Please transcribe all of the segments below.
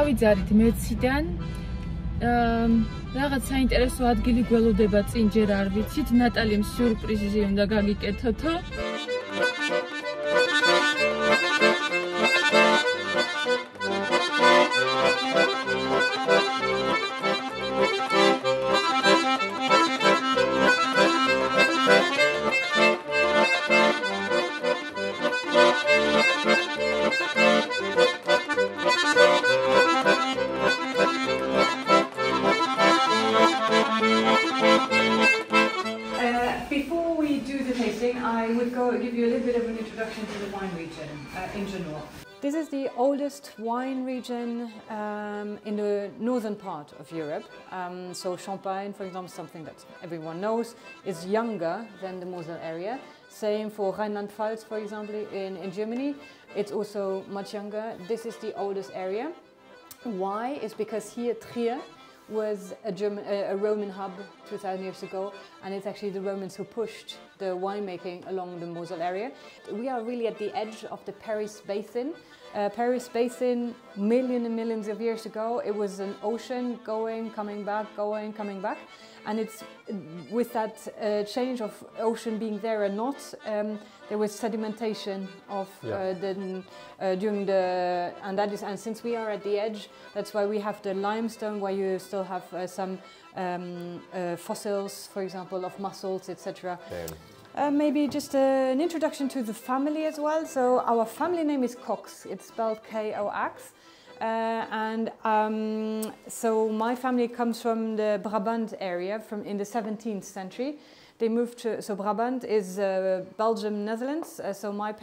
დავიძარით მეციდან. Რაღაც საინტერესო ადგილი გველოდება წინ ჯერ არ ვიცით. ნატალიმ სიურპრიზი უნდა გაგიკეთოთო. Before we do the tasting, I would give you a little bit of an introduction to the wine region in general. This is the oldest wine region in the northern part of Europe. So Champagne, for example, something that everyone knows, is younger than the Mosel area. Same for Rheinland-Pfalz, for example, in Germany. It's also much younger. This is the oldest area. Why? It's because here Trier was a Roman hub 2,000 years ago, and it's actually the Romans who pushed the winemaking along the Mosel area. We are really at the edge of the Paris Basin. Paris Basin, millions and millions of years ago, it was an ocean going, coming back, going, coming back. And it's with that change of ocean being there or not, there was sedimentation of during the and since we are at the edge, that's why we have the limestone, where you still have some fossils, for example, of mussels, etc. Maybe just an introduction to the family as well. So our family name is Cox. It's spelled K-O-X. So my family comes from the Brabant area in the 17th century. They moved to, so Brabant is Belgium, Netherlands. So my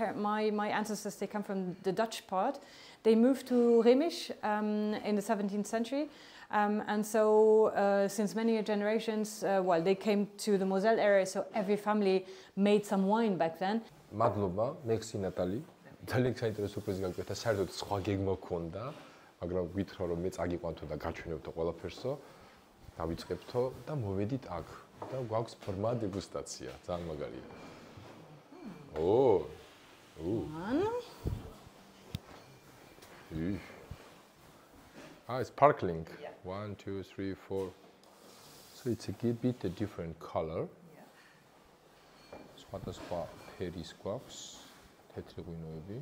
ancestors, they come from the Dutch part. They moved to Remisch in the 17th century. And so since many generations, well, they came to the Moselle area, so every family made some wine back then. მადლობა, მექსი ნატალი. ძალიან საინტერესო სურპრიზი გაგვიყვეთ. საერთოდ სხვა გეგმა გქონდა, მაგრამ გვითხრა რომ მე წაგიყვანთო და გაჩვენებთო ყველაფერსო. დავიწყებთო და მოვედით აქ. და გვაქვს ფორმა დეგუსტაცია, ძალიან მაგარია. It's sparkling. Yeah. 1, 2, 3, 4. So it's a bit a different color. სხვადასხვა ფერის გვაქვს, თეთრი ღვინოები.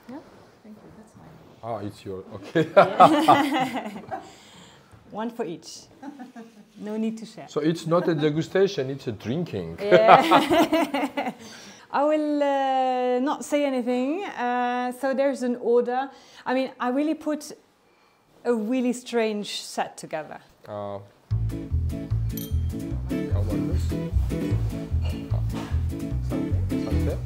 Yeah, thank you. That's fine. It's your okay. One for each. No need to share. So it's not a degustation; it's a drinking. Yeah. I will not say anything. So there's an order. I mean, I really put a really strange set together. How about this? Something?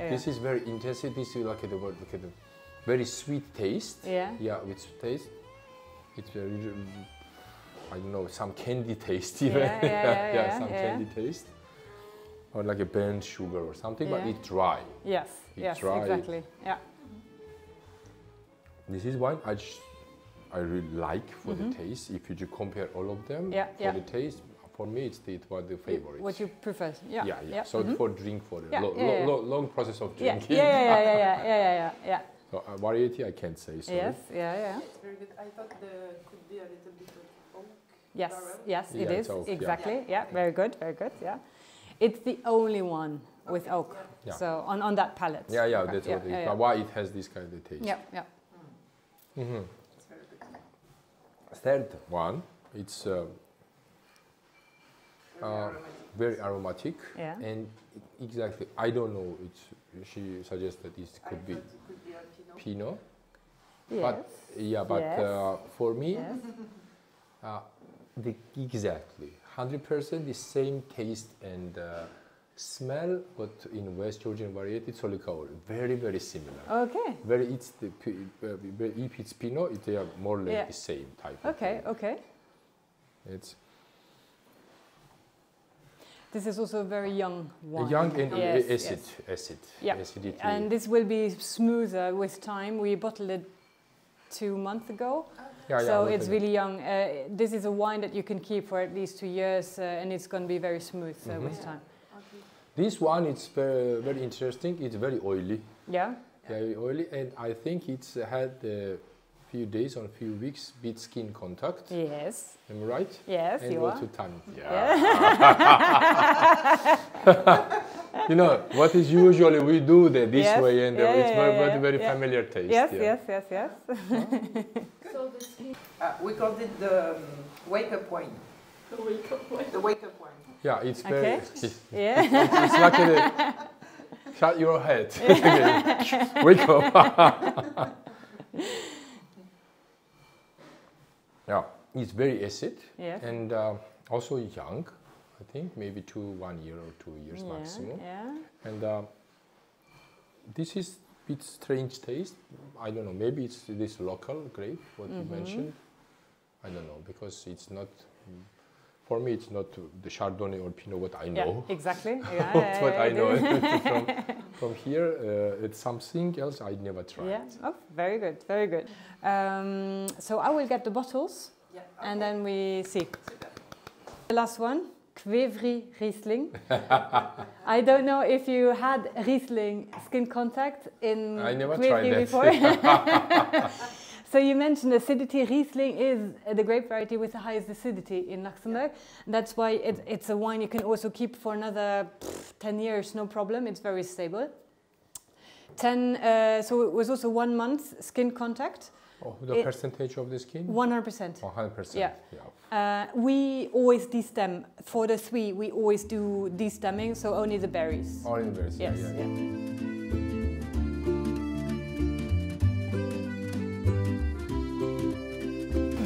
This is very intensive. This is like a very sweet taste. Yeah. Yeah, with taste. It's very, I don't know, some candy taste even. Yeah, some candy taste. Or like a burnt sugar or something, but it's dry. Yes, It's dry. exactly. Yeah. This is wine I really like for the taste. If you just compare all of them, for the taste, for me it's the favorite. What you prefer? Yeah. Yeah. So for drink, for the long process of Yeah. drinking. Yeah. So variety I can't say. Sorry. Yes. Yeah. It's very good. I thought there could be a little bit of oak. Yes. barrel. Yes, it Yeah, is it's oak, exactly. Yeah. Very good. Yeah. It's the only one with oak. Yeah. So on that palette. Yeah, Okay. that's what it is. But why it has this kind of taste. Yeah. It's very good. Third one, it's very aromatic. Yeah. And exactly, I don't know. She suggested it could be It could be a Pinot. Yes. But for me, Yes. exactly 100% the same taste and smell, but in West Georgian variety, it's olikaori. Very, very similar. Okay. If it's Pinot, they are more or less the same type. Okay, okay. It's this is also a very young wine. Young and yes, acid. Yeah. Acidity. And this will be smoother with time. We bottled it 2 months ago. So it's really young. This is a wine that you can keep for at least 2 years, and it's going to be very smooth with time. Okay. This one, it's very, very interesting. It's very oily. Yeah? Very oily, and I think it's had a few days or a few weeks with skin contact. Yes. Am I right? Yes, and you are. to tan. You know, what is usually we do this way, and it's very familiar taste. Yes, yeah. yes. So the skin. We called it the wake-up wine. The wake-up wine. The wake-up wine. Yeah, it's very. Okay. Yeah. It's like shut your head. Wake up. Yeah, it's very acid and also young. I think maybe 1 year or 2 years maximum. Yeah. And this is a bit strange taste. I don't know. Maybe it's this local grape what you mentioned. I don't know because it's not. For me, it's not the Chardonnay or Pinot what I know. Yeah, exactly. That's what I know. From here, it's something else I never tried. Yeah. Oh, very good, very good. So I will get the bottles, and then we see. The last one, Qvevri Riesling. I don't know if you had Riesling skin contact in I never Qvevri tried before. that. So you mentioned acidity. Riesling is the grape variety with the highest acidity in Luxembourg. That's why it's a wine you can also keep for another 10 years, no problem. It's very stable. So it was also 1 month skin contact. Oh, the percentage of the skin? 100%. 100%. Yeah. We always destem. For the 3, we always do destemming, so only the berries. Only the berries, yes, yeah.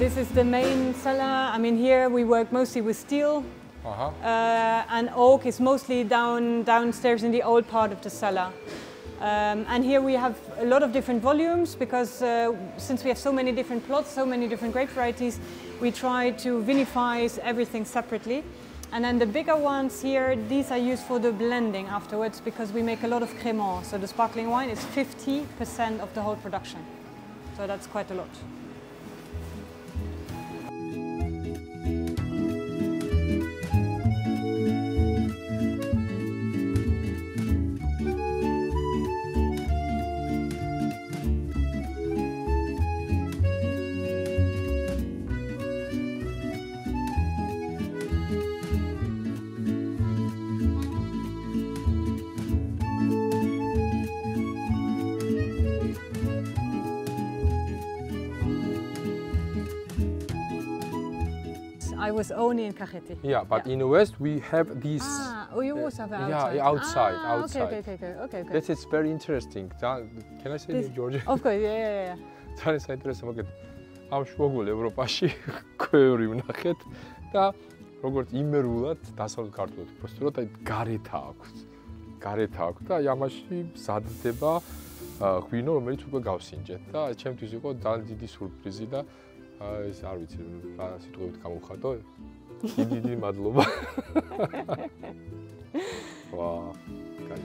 This is the main cellar. I mean, here we work mostly with steel, and oak is mostly downstairs in the old part of the cellar. And here we have a lot of different volumes because since we have so many different plots, so many different grape varieties, we try to vinify everything separately. And then the bigger ones here, these are used for the blending afterwards because we make a lot of crémant. So the sparkling wine is 50% of the whole production. So that's quite a lot. I was only in Kakheti. Yeah, but in the West we have this. Oh, you also have outside. Yeah, outside. Okay. This is very interesting. Can I say this in Georgia? Of course, yeah. ძალიან საინტერესო მოგეთ. ამ შუაგულ ევროპაში ქვევრი ვნახეთ და როგორც იმერულად დასავლეთ ქართულად უბრალოდ აი გარეთ აქვს და ამაში მზადდება ღვინო რომელიც უკვე გავსინჯეთ და ჩემთვის იყო ძალიან დიდი სურპრიზი და ეს არ ვიცი რა სიტყვებით გამოვხატო. დიდი მადლობა. ვა, კაი.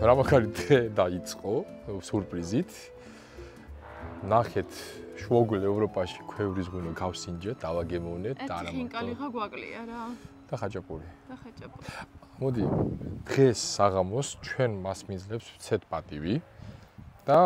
რამახალი დაიწყო სურპრიზით. ნახეთ შუაგულ ევროპაში ქვევრის ღვინო გავსინჯეთ, დავაგემოვნეთ და არა ხინკალი ხა გვაკლია რა. და ხაჭაპური. ხაჭაპური. მოდი დღეს საღამოს ჩვენ მას მიძლებს ვცეთ პატივი და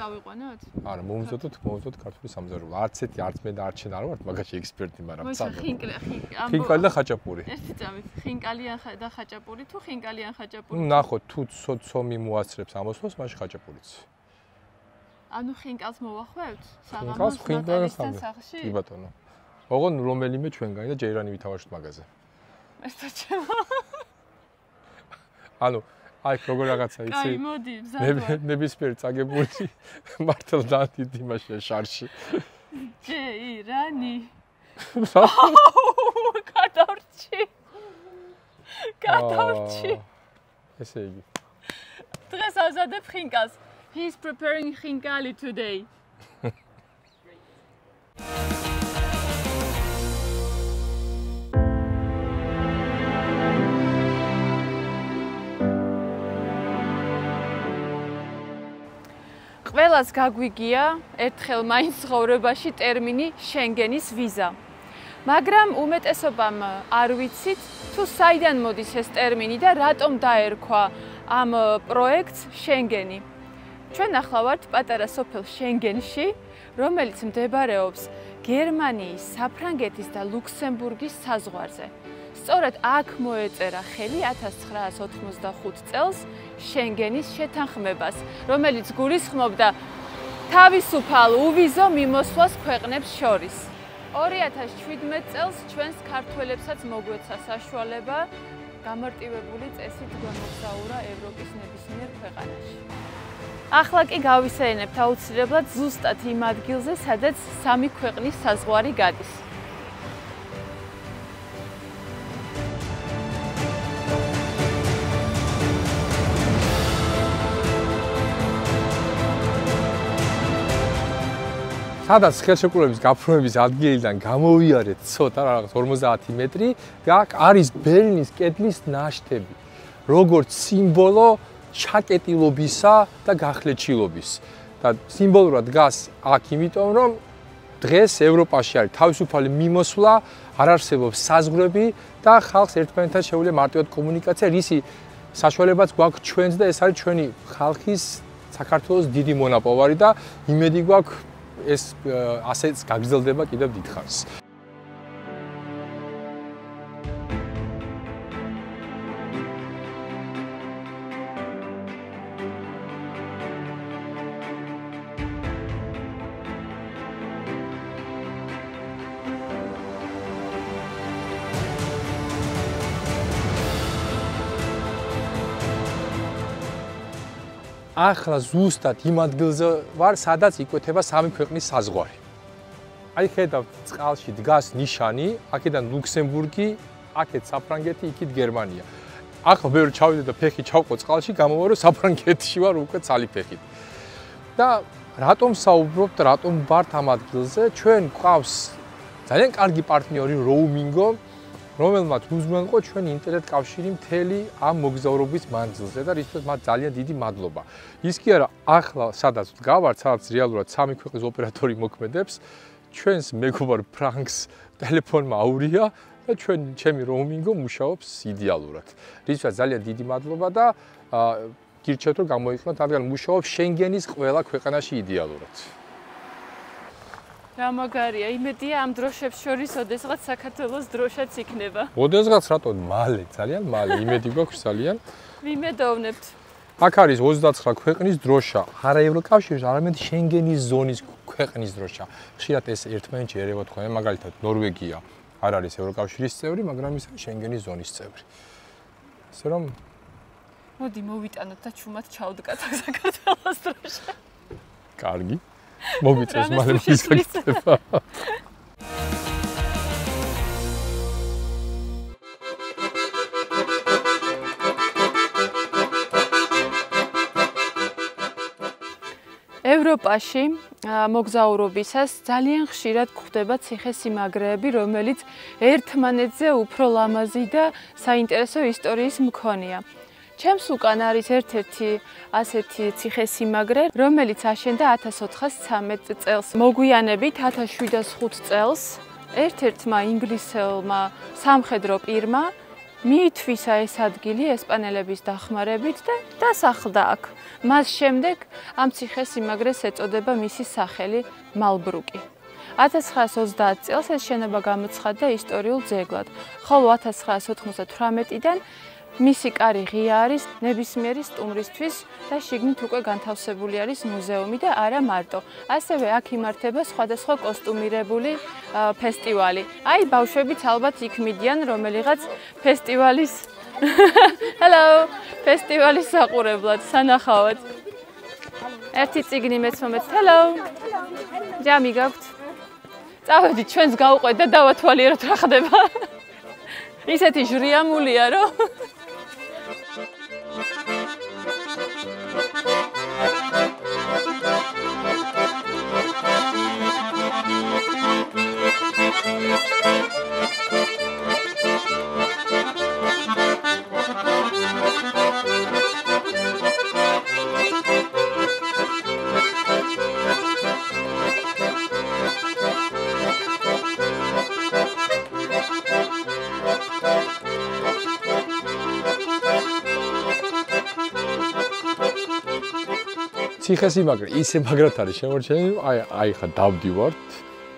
წავიყვანოთ? არა, მოვუწოდოთ ქართული სამზარეულო. არც ერთი არც მე და არც შენ არ ვართ მაგაში ექსპერტი, მაგრამ წავიყვანოთ. ხინკალი და ხაჭაპური. ერთი წამით, ხინკალი და ხაჭაპური თუ ხინკალი ან ხაჭაპური? ნუ ნახოთ თუ ცომი მოასწრებს ამოსვლას, მაშინ ხაჭაპურიც. ანუ ხინკალს მოვახვევთ? საღამოს ნატალისთან სახლში? კი ბატონო. ოღონ რომელიმე ჩვენგანი და ჯერანი ვითავაშოთ მაგაზე. ესა ჩემო. ანუ აი როგორ რაღაცა იცი? კაი, მოდი, მზადვა. ნებისმიერ წაგებული მართლა ძალიან დიდი იმაშია შარში. ჯეირანი. რა? გადავრჩი. გადავრჩი. ესე იგი. დღეს ავზადებ ხინკალს. He is preparing ხინკალი today. ყველას გაგვიგია ერთხელ მაინც ცხოვრებაში ტერმინი შენგენის ვიზა. მაგრამ უმეტესობამ არ ვიცით თუ საიდან მოდის ეს ტერმინი და რატომ დაერქვა ამ პროექტს შენგენი. ჩვენ ახლა ვართ პატარა სოფელ შენგენში, რომელიც მდებარეობს გერმანიის, საფრანგეთის და ლუქსემბურგის საზღვარზე. სწორედ აქ მოეწერა ხელი 1985 წელს შენგენის შეთანხმებას, რომელიც გულისხმობდა თავისუფალ უვიზო მიმოსვლას ქვეყნებს შორის. 2017 წელს ჩვენს ქართველებსაც მოგვეცა საშუალება გამარტივებული წესით გამოგზაურა ევროპის ნებისმიერ ქვეყანაში. ახლა კი გავისაენებთ აუცილებლად ზუსტად იმ ადგილზე, სადაც სამი ქვეყნის საზღვარი გადის. სადაც ხელშეკრულების გაფორმების ადგილიდან გამოვიარეთ ცოტა რაღაც 50 მეტრი და აქ არის ბერლინის კედლის ნაშთები, როგორც სიმბოლო ჩაკეტილობისა და გახლეჩილობის. და სიმბოლურად დგას აქ იმიტომ, რომ დღეს ევროპაში არის თავისუფალი მიმოსვლა, არ არსებობს საზღვრები და ხალხს ერთმანეთთან შეუძლია მარტივად კომუნიკაცია, რისი საშუალებაც გვაქვს ჩვენს და ეს არის ჩვენი ხალხის საქართველოს დიდი მონაპოვარი და იმედი გვაქვს ეს ასეც გაგრძელდება კიდევ დიდხანს. ახლა ზუსტად იმ ადგილზე ვარ, სადაც იკვეთება სამი ქვეყნის საზღვარი. აი ხედავთ, წყალში დგას ნიშანი, აქედან ლუქსემბურგი, აქეთ საფრანგეთი, იქით გერმანია. ახლა მე ჩავიდე და ფეხი ჩავყო წყალში, გამოვა რომ საფრანგეთში ვარ უკვე ცალი ფეხით. და რატომ საუბრობთ, რატომ ვართ ამ ადგილზე? ჩვენ გვყავს ძალიან კარგი პარტნიორი Roamingo, რომელმაც უზრუნველყო ჩვენი ინტერნეტ კავშირი მთელი ამ მოგზაურობის მანძილზე და რითაც მათ ძალიან დიდი მადლობა. ის კი არა, ახლა სადაც ვდგავართ, სადაც რეალურად სამი ქვეყნის ოპერატორი მოქმედებს, ჩვენს მეგობარ ფრანკს ტელეფონმა აურია და ჩემი Roamingo მუშაობს იდეალურად. რითაც ძალიან დიდი მადლობა და გირჩევთ რომ გამოიყენოთ, რადგან მუშაობს შენგენის ყველა ქვეყანაში იდეალურად. რა მაგარია, იმედია ამ დროშებს შორის ოდესღაც საქართველოს დროშაც იქნება. ოდესღაც რატო მალე, ძალიან მალე, იმედი გვაქვს ძალიან. ვიმედოვნებთ. აქ არის 29 ქვეყნის დროშა, არა ევროკავშირის, არამედ შენგენის ზონის ქვეყნის დროშა. ხშირად ეს ერთმანეთში ერევათ ხოლმე, მაგალითად ნორვეგია არ არის ევროკავშირის წევრი, მაგრამ ის შენგენის ზონის წევრი. ასე რომ მოდი მოვიტანოთ და ჩუმად ჩავდგათ საქართველოს დროშა. კარგი. მოგიწევს მალე მისაგწება. ევროპაში მოგზაურობისას ძალიან ხშირად გვხვდება ციხესიმაგრეები, რომელიც ერთმანეთზე უფრო ლამაზი და საინტერესო ისტორიის მქონეა. ჩემს უკან არის ერთ-ერთი ასეთი ციხესიმაგრე, რომელიც აშენდა 1413 წელს. მოგვიანებით 1705 წელს ერთ-ერთმა ინგლისელმა სამხედრო პირმა მიითვისა ეს ადგილი ესპანელების დახმარებით და დასახლდა აქ. მას შემდეგ ამ ციხესიმაგრეს ეწოდება მისი სახელი მალბრუკი. 1930 წელს ეს შენობა გამოცხადდა ისტორიულ ძეგლად, ხოლო 1998-დან მისი კარი ღია არის ნებისმიერი სტუმრისთვის და შიგნით უკვე განთავსებული არის მუზეუმი და არა მარტო. ასევე აქ იმართება სხვადასხვა კოსტუმირებული ფესტივალი. აი ბავშვებიც ალბათ იქ მიდიან რომელიღაც ფესტივალის Hello, ფესტივალის საყურებლად, სანახავად. ერთი წიგნი მეცმომეთ. Hello. ჯამი გაქვთ? წავედით ჩვენს გავყვეთ და დავათვალიეროთ რა ხდება. ისეთი ჟრიამულია, რომ ციხესიმაგრე ისე მაგრად არის შემორჩენილი, აი ხა დავდივართ,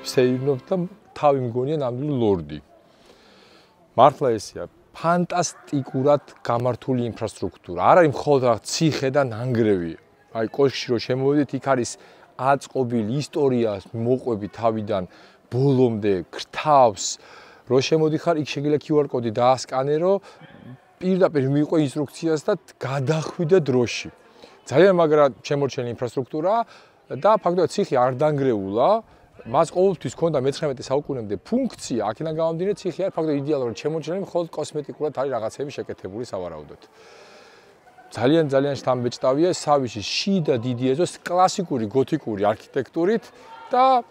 ვსეირნობ და თავი მგონია ნამდვილი ლორდი. მართლა ესეა, ფანტასტიკურად გამართული ინფრასტრუქტურა. არ არის მხოლოდ რა ციხე და ნანგრევი. აი კოშკში რო შემოვედით, იქ არის აწყობილი ისტორიას მოყვები თავიდან ბოლომდე, გრთავს. რო შემოდიხარ, იქ შეგიძლია QR კოდი დაასკანერო, პირდაპირ მიიღო ინსტრუქციას და გადახვიდე დროში. ძალიან მაგრად შემორჩენილი ინფრასტრუქტურა და ფაქტობრივად ციხე არ დანგრეულა. მას ყოველთვის ჰქონდა მე-19 საუკუნემდე ფუნქცია, აქედან გამომდინარე ციხე არ ფაქტობრივად იდეალურად შემორჩენილი, მხოლოდ კოსმეტიკურად არის რაღაცები შეკეთებული სავარაუდოდ. ძალიან შთამბეჭდავია სავიში შიდა დიდი ეზოს კლასიკური გოთიკური არქიტექტურით და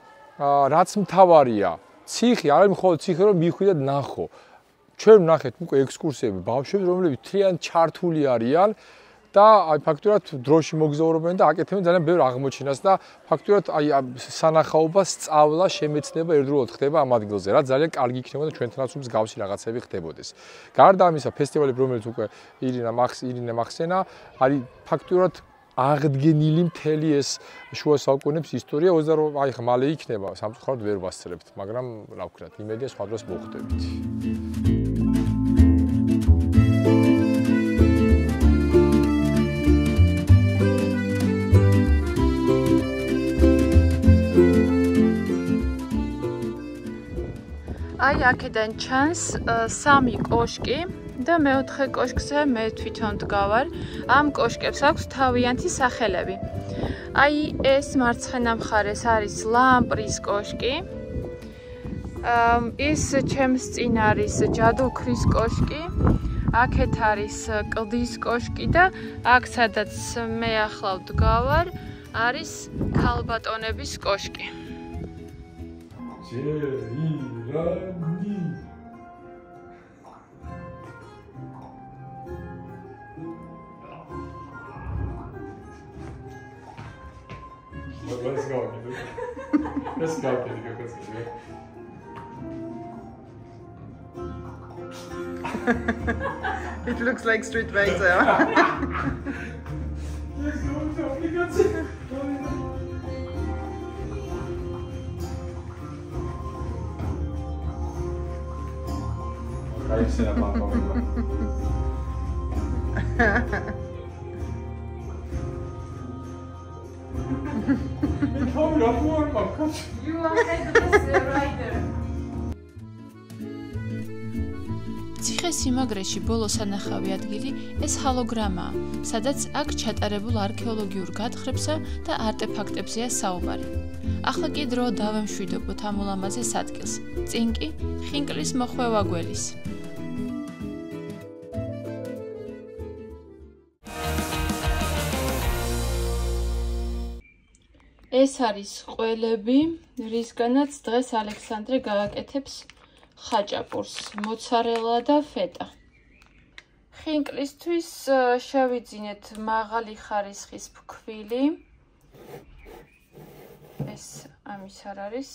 რაც მთავარია, ციხე არ არის მხოლოდ ციხე, რომ მიხვიდეთ ნახო. ჩვენ ვნახეთ უკვე ექსკურსიები ბავშვებს, რომლებიც მთლიან ჩართული არიან და აი ფაქტურად დროში მოგზაურობენ და აკეთებენ ძალიან ბევრ აღმოჩენას და ფაქტურად აი სანახაობა, სწავლა, შემეცნება ერთდროულად ხდება ამ ადგილზე, რაც ძალიან კარგი იქნება და ჩვენთანაც მსგავსი რაღაცები ხდებოდეს. გარდა ამისა, ფესტივალები, რომელიც უკვე ირინა მახსენა, არის ფაქტურად აღდგენილი მთელი ეს შუა საუკუნეების ისტორია, 28 აი ხა მალე იქნება, სამწუხაროდ ვერ ვასწრებთ, მაგრამ რა ვქნათ, იმედია სხვა დროს მოხვდებით. აი აქედან ჩანს სამი კოშკი და მეოთხე კოშკზე მე თვითონ დგავარ. ამ კოშკებს აქვს თავიანთი სახელები. აი ეს მარცხენა მხარეს არის ლამპრის კოშკი. ის ჩემს წინ არის ჯადოქრის კოშკი. აქეთ არის კლდის კოშკი და აქ სადაც მე ახლა ვდგავარ არის ქალბატონების კოშკი. Ջերիրանի Let's go. Let's go. It looks like Street Fighter. You are the rider. ციხესიმაგრეში ბოლო სანახავი ადგილი ეს ჰოლოგრამაა, სადაც აქ ჩატარებულ არქეოლოგიურ გათხრებსა და არტეფაქტებზეა საუბარი. ახლა კი დრო დავემშვიდობოთ ამ ულამაზეს ადგილს. წინ კი ხინკლის მოხვევა გველის. ეს არის ყველები, რისგანაც დღეს ალექსანდრე გააკეთებს ხაჭაპურს, მოცარელა და ფეტა. ხინკლისთვის შევიძინეთ მაღალი ხარისხის ფქვილი. ეს ამის არ არის.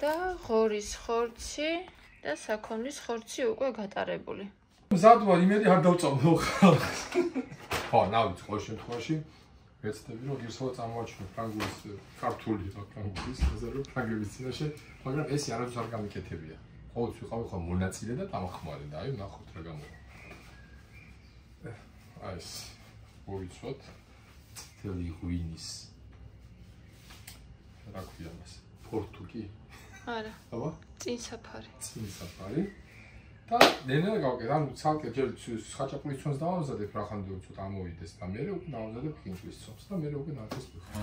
და ღორის ხორცი და საქონლის ხორცი უკვე გატარებული. მზად ვარ, იმედი არ დავწამო ხალხს. ხო, ნავით ყოველ შემთხვევაში ვეცდები რომ გირსავა წამოვაჩინო ფრანგულის ქართული რა ფრანგულის, ასე რომ ფრანგების წინაშე, მაგრამ ეს არასდროს არ გამიკეთებია. ყოველთვის ვიყავი ხო მონაწილე და დამხმარე და აი ნახოთ რა გამოვა. აი ეს მოვიცვათ თელი ღვინის რა ქვია მას? პორტუგი? არა. აბა? წინსაფარი. წინსაფარი. და ნენა გავაკეთე, ანუ ცალკე ჯერ ხაჭაპურის ცონს დავამზადებ რა ხანდა ცოტა ამოვიდეს და მე უკვე დავამზადებ ხინკლის ცონს და მე უკვე ნახეს ვიხარ.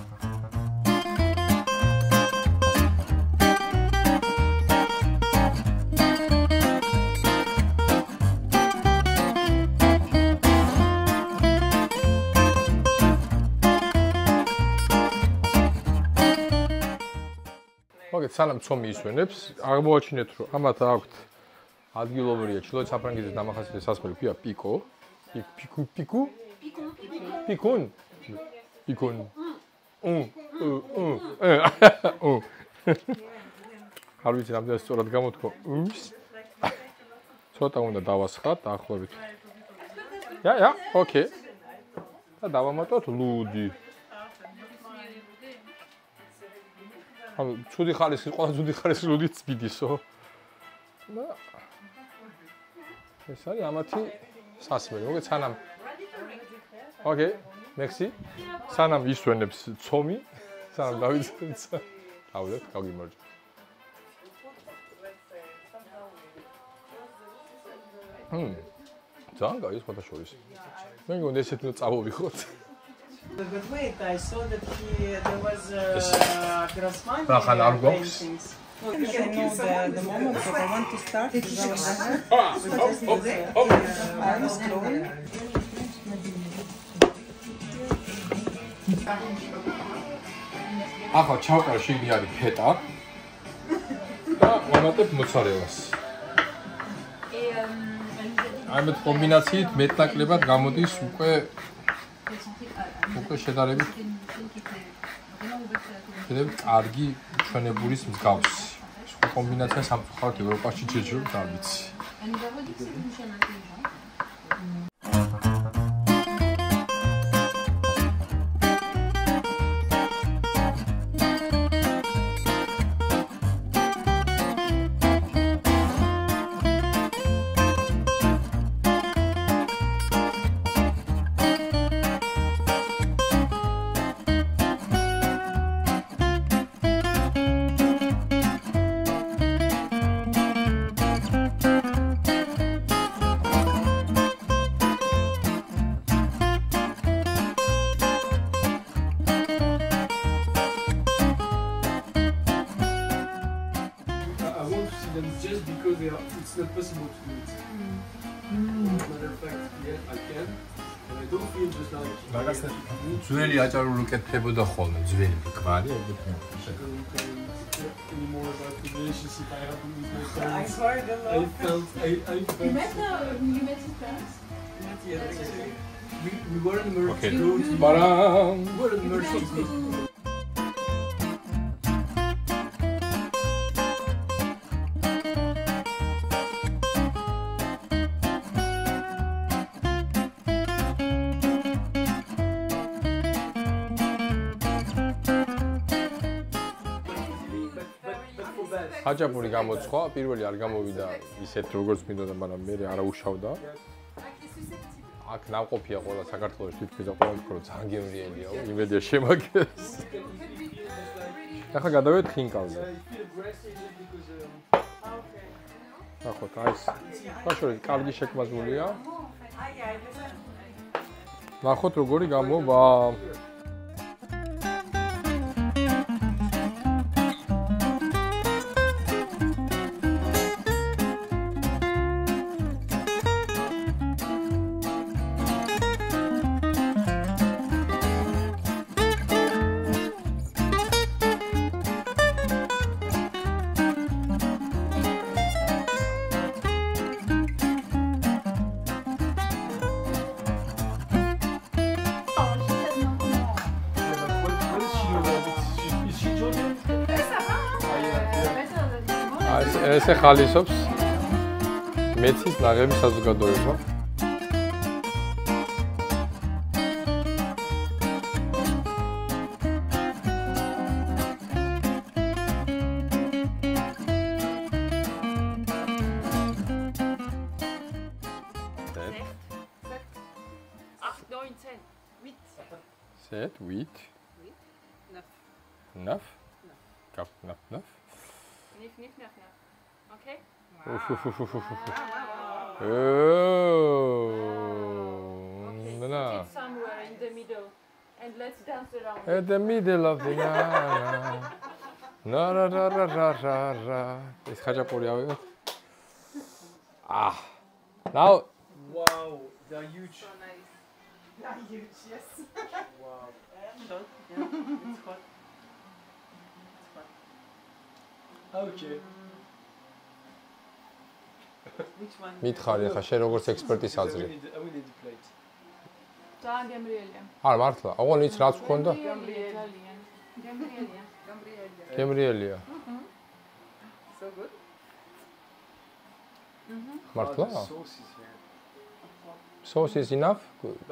მოგეთ სანამ ცომი ისვენებს, აღმოაჩინეთ რომ ამათ აქვთ ადგილობრივია ჩილოეთ საფრანგეთის დამახასიათებელი სასმელი ქვია პიკო. პიკუნ. არ ვიცი რამდენად სწორად გამოთქო. ცოტა უნდა დავასხათ დაახლოებით. Ja, okay. და დავამატოთ ლუდი. ანუ ცუდი ხალისი, ყველა ცუდი ხალისი ლუდიც მიდისო. და ეს არის ამათი სასმელი. მოგეთ სანამ Okay, merci. სანამ ისვენებს ცომი, სანამ დავიწყებთ. დავდეთ, გაგიმარჯვეთ. ძალიან გაიგეს ფოტოშოპის. მე მგონი ესეთ უნდა წავოვიხოთ. But wait, I saw that there was Grossman paintings. You can know the moment that I want to start. ახლა ჩავკარ შიგნი არის ფეტა და ვამატებ მოცარელას. აი მე კომბინაციით მეტნაკლებად გამოდის უკვე შედარებით კარგი ჩვენებურის მსგავსი. სხვა კომბინაცია სამწუხაროდ ევროპაში ჯერჯერობით არ ვიცი. Just because it's not possible to do it. Matter of fact, yeah, I can, but I don't feel just like. ძველი აჭარული კეთდებოდა ხოლმე, ძველი კვარი, anymore about the relationship I have with my parents. I heard a lot. I felt. You met his parents? Not yet, actually. We weren't merged. Okay. We Baram. weren't merged. ხაჭაპური გამოცხვა, პირველი არ გამოვიდა ისეთ როგორც მინდოდა, მაგრამ მე არა უშავდა. აქ ნავყოფია ყველა საქართველოს თითქმის და ყველა თქო ძალიან გემრიელიაო, იმედია შემაგეს. ახლა გადავედით ხინკალზე. ნახოთ, აი ეს ბაშორი კარგი შექმაზულია. ნახოთ როგორი გამოვა. ესე ხალისობს მეცის ნაღების საზოგადოება. Set, 8. 9. Kap, 9. Nif. Okay. Oh. Okay. Sit somewhere in the middle and let's dance around. At the middle of the night. Na. It's ხაჭაპური ავიღოთ. Now. Wow, they're huge. So nice. They're huge, yes. Wow. Yeah, it's hot. Okay. Which one? მითხარი ახლა შენ როგორც ექსპერტის აზრი. I will need the plate. ძალიან გემრიელია. არა მართლა, ოღონდ იცი რაც გქონდა? ძალიან. გემრიელია. გემრიელია. So good. მართლა? Sauce is here. Sauce is enough?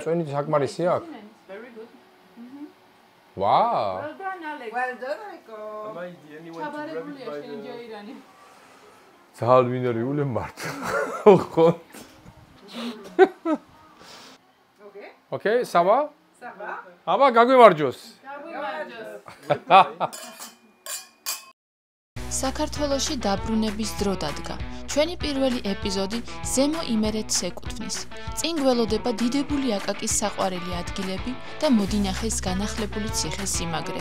წვენი საკმარისია აქ? Very good. Wow. Well done, Alex. Well done, Aiko. Am I the only one to grab it ჩაბარებულია by შენი the... ჯოირანი. ძალიან მინერიული მართლა. ხო. Okay. Okay, სავა? Ça va? აბა გაგვიმარჯოს. გაგვიმარჯოს. საქართველოში დაბრუნების დრო დადგა. ჩვენი პირველი ეპიზოდი ზემო იმერეთს ეკუთვნის. წინ გველოდება დიდებული აკაკის საყვარელი ადგილები და მოდინახეს განახლებული ციხე-სიმაგრე.